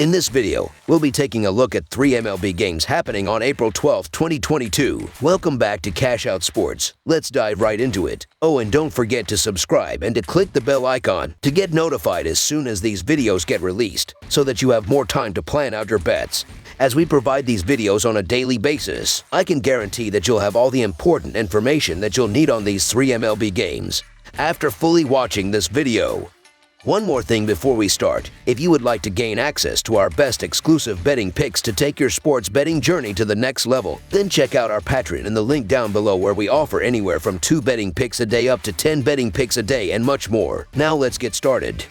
In this video, we'll be taking a look at 3 MLB games happening on April 12, 2022. Welcome back to Cash Out Sports. Let's dive right into it. Oh, and don't forget to subscribe and to click the bell icon to get notified as soon as these videos get released, so that you have more time to plan out your bets. As we provide these videos on a daily basis, I can guarantee that you'll have all the important information that you'll need on these 3 MLB games after fully watching this video. One more thing before we start. If you would like to gain access to our best exclusive betting picks to take your sports betting journey to the next level, then check out our Patreon in the link down below, where we offer anywhere from 2 betting picks a day up to 10 betting picks a day and much more. Now let's get started.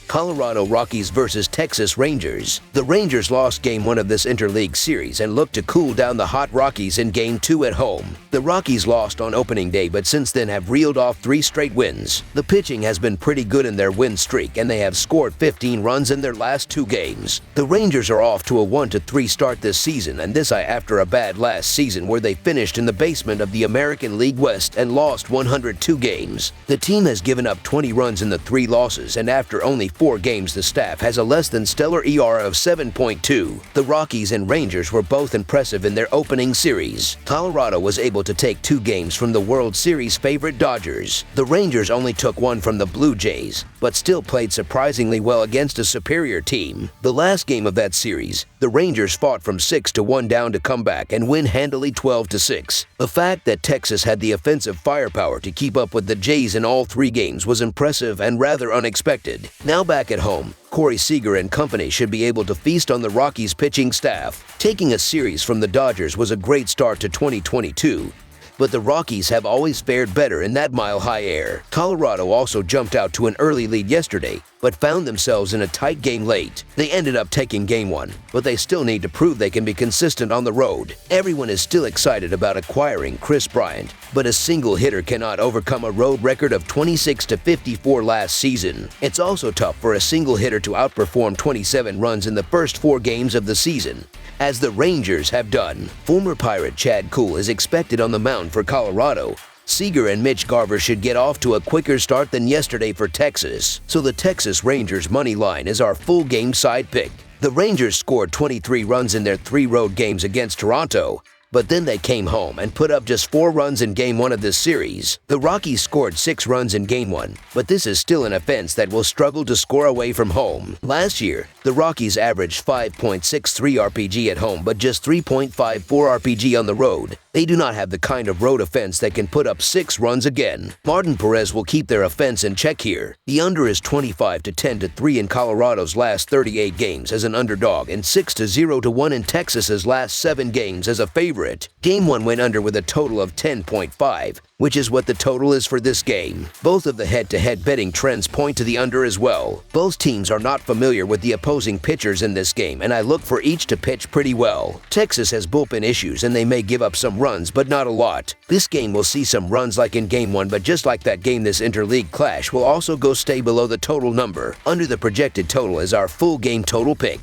Colorado Rockies versus Texas Rangers. The Rangers lost Game 1 of this interleague series and looked to cool down the hot Rockies in Game 2 at home. The Rockies lost on opening day, but since then have reeled off 3 straight wins. The pitching has been pretty good in their win streak, and they have scored 15 runs in their last 2 games. The Rangers are off to a 1-3 start this season, and this after a bad last season where they finished in the basement of the American League West and lost 102 games. The team has given up 20 runs in the 3 losses, and after only 4 games, the staff has a less than stellar ERA of 7.2. The Rockies and Rangers were both impressive in their opening series. Colorado was able to take 2 games from the World Series favorite Dodgers. The Rangers only took 1 from the Blue Jays, but still played surprisingly well against a superior team. The last game of that series, the Rangers fought from 6-1 down to come back and win handily 12-6. The fact that Texas had the offensive firepower to keep up with the Jays in all 3 games was impressive and rather unexpected. Now back at home, Corey Seager and company should be able to feast on the Rockies pitching staff. Taking a series from the Dodgers was a great start to 2022. But the Rockies have always fared better in that mile-high air. Colorado also jumped out to an early lead yesterday, but found themselves in a tight game late. They ended up taking Game 1, but they still need to prove they can be consistent on the road. Everyone is still excited about acquiring Chris Bryant, but a single hitter cannot overcome a road record of 26-54 last season. It's also tough for a single hitter to outperform 27 runs in the first 4 games of the season, as the Rangers have done. Former Pirate Chad Kuhl is expected on the mound for Colorado. Seager and Mitch Garver should get off to a quicker start than yesterday for Texas, so the Texas Rangers money line is our full game side pick. The Rangers scored 23 runs in their 3 road games against Toronto, but then they came home and put up just 4 runs in Game 1 of this series. The Rockies scored 6 runs in Game 1, but this is still an offense that will struggle to score away from home. Last year, the Rockies averaged 5.63 RPG at home, but just 3.54 RPG on the road. They do not have the kind of road offense that can put up 6 runs again. Martin Perez will keep their offense in check here. The under is 25-10-3 in Colorado's last 38 games as an underdog, and 6-0-1 in Texas's last 7 games as a favorite. Game 1 went under with a total of 10.5, which is what the total is for this game. Both of the head-to-head betting trends point to the under as well. Both teams are not familiar with the opposing pitchers in this game, and I look for each to pitch pretty well. Texas has bullpen issues, and they may give up some runs, but not a lot. This game will see some runs like in Game 1, but just like that game, this interleague clash will also go stay below the total number. Under the projected total is our full game total pick.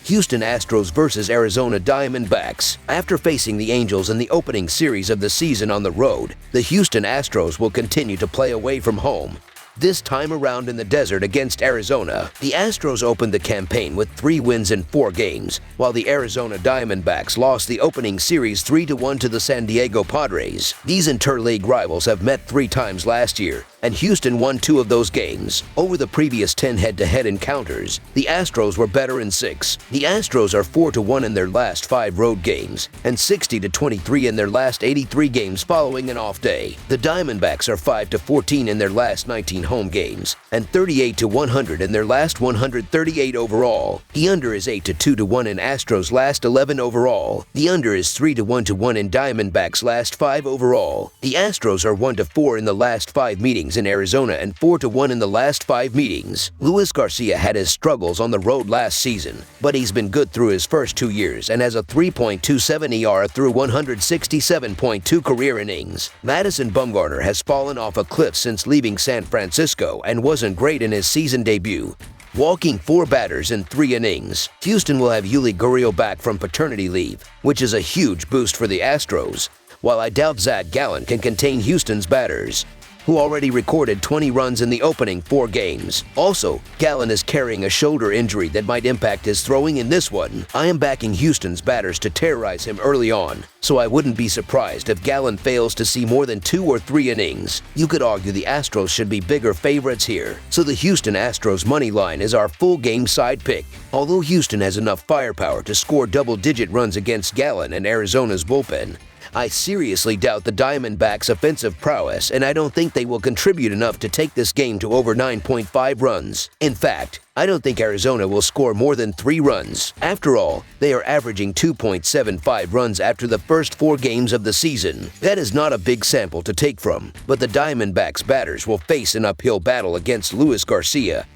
Houston Astros versus Arizona Diamondbacks. After facing the Angels in the opening series of the season on the road, the Houston Astros will continue to play away from home, this time around in the desert against Arizona. The Astros opened the campaign with 3 wins in 4 games, while the Arizona Diamondbacks lost the opening series 3-1 to the San Diego Padres. These interleague rivals have met 3 times last year, and Houston won 2 of those games. Over the previous 10 head-to-head encounters, the Astros were better in 6. The Astros are 4-1 in their last 5 road games, and 60-23 in their last 83 games following an off day. The Diamondbacks are 5-14 in their last 19 home games, and 38-100 in their last 138 overall. The under is 8-2-1 in Astros' last 11 overall. The under is 3-1-1 in Diamondbacks' last 5 overall. The Astros are 1-4 in the last 5 meetings in Arizona and 4-1 in the last 5 meetings. Luis Garcia had his struggles on the road last season, but he's been good through his first 2 years and has a 3.27 ERA through 167.2 career innings. Madison Bumgarner has fallen off a cliff since leaving San Francisco and wasn't great in his season debut, walking 4 batters in 3 innings. Houston will have Yuli Gurriel back from paternity leave, which is a huge boost for the Astros, while I doubt Zach Gallen can contain Houston's batters. who already recorded 20 runs in the opening 4 games. Also, Gallen is carrying a shoulder injury that might impact his throwing in this one. I am backing Houston's batters to terrorize him early on, so I wouldn't be surprised if Gallen fails to see more than 2 or 3 innings. You could argue the Astros should be bigger favorites here, so the Houston Astros money line is our full game side pick. Although Houston has enough firepower to score double-digit runs against Gallen and Arizona's bullpen, I seriously doubt the Diamondbacks' offensive prowess, and I don't think they will contribute enough to take this game to over 9.5 runs. In fact, I don't think Arizona will score more than 3 runs. After all, they are averaging 2.75 runs after the first 4 games of the season. That is not a big sample to take from, but the Diamondbacks batters will face an uphill battle against Luis Garcia,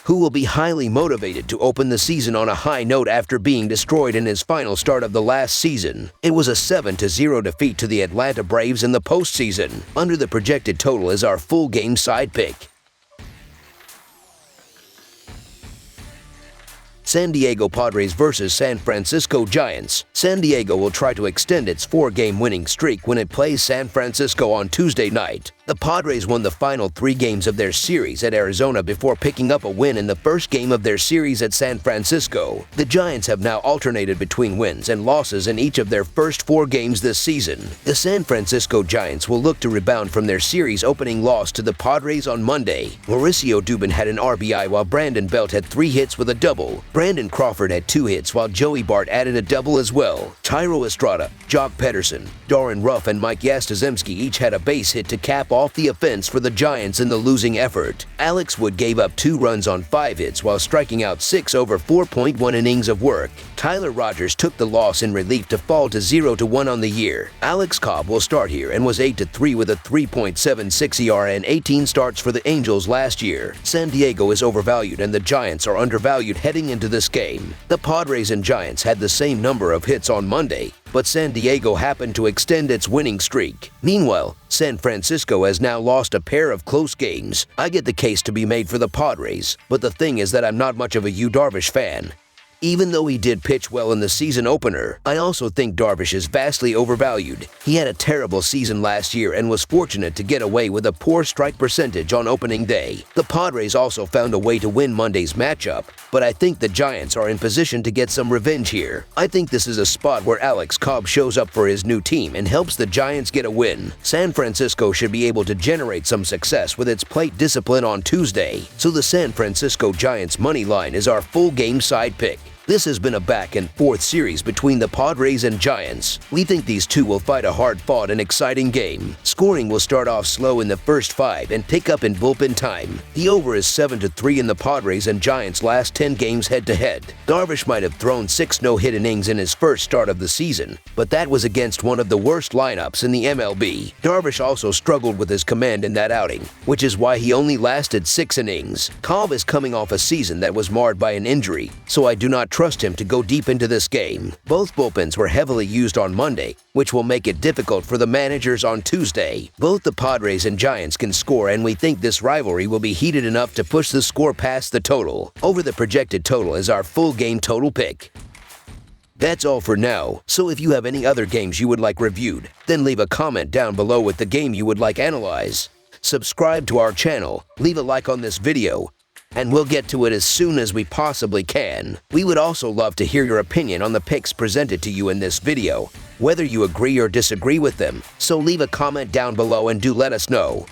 who will be highly motivated to open the season on a high note after being destroyed in his final start of the last season. It was a 7-0 defeat to the Atlanta Braves in the postseason. Under the projected total is our full game side pick. San Diego Padres versus San Francisco Giants. San Diego will try to extend its 4-game winning streak when it plays San Francisco on Tuesday night. The Padres won the final 3 games of their series at Arizona before picking up a win in the first game of their series at San Francisco. The Giants have now alternated between wins and losses in each of their first 4 games this season. The San Francisco Giants will look to rebound from their series opening loss to the Padres on Monday. Mauricio Dubin had an RBI while Brandon Belt had 3 hits with a double. Brandon Crawford had 2 hits while Joey Bart added a double as well. Tyro Estrada, Jock Pederson, Darren Ruff, and Mike Yastrzemski each had a base hit to cap off the offense for the Giants in the losing effort. Alex Wood gave up 2 runs on 5 hits while striking out 6 over 4.1 innings of work. Tyler Rogers took the loss in relief to fall to 0-1 on the year. Alex Cobb will start here and was 8-3 with a 3.76 ERA and 18 starts for the Angels last year. San Diego is overvalued and the Giants are undervalued heading into this game. The Padres and Giants had the same number of hits on Monday, but San Diego happened to extend its winning streak. Meanwhile, San Francisco has now lost a pair of close games. I get the case to be made for the Padres, but the thing is that I'm not much of a Yu Darvish fan. Even though he did pitch well in the season opener, I also think Darvish is vastly overvalued. He had a terrible season last year and was fortunate to get away with a poor strike percentage on opening day. The Padres also found a way to win Monday's matchup, but I think the Giants are in position to get some revenge here. I think this is a spot where Alex Cobb shows up for his new team and helps the Giants get a win. San Francisco should be able to generate some success with its plate discipline on Tuesday, so the San Francisco Giants money line is our full game side pick. This has been a back-and-forth series between the Padres and Giants. We think these two will fight a hard-fought and exciting game. Scoring will start off slow in the first 5 and pick up in bullpen time. The over is 7-3 in the Padres and Giants' last 10 games head-to-head. Darvish might have thrown 6 no-hit innings in his first start of the season, but that was against one of the worst lineups in the MLB. Darvish also struggled with his command in that outing, which is why he only lasted 6 innings. Cobb is coming off a season that was marred by an injury, so I do not trust him to go deep into this game. Both bullpens were heavily used on Monday, which will make it difficult for the managers on Tuesday. Both the Padres and Giants can score, and we think this rivalry will be heated enough to push the score past the total. Over the projected total is our full game total pick. That's all for now, so if you have any other games you would like reviewed, then leave a comment down below with the game you would like analyzed. Subscribe to our channel, leave a like on this video, and we'll get to it as soon as we possibly can. We would also love to hear your opinion on the picks presented to you in this video, whether you agree or disagree with them, so leave a comment down below and do let us know.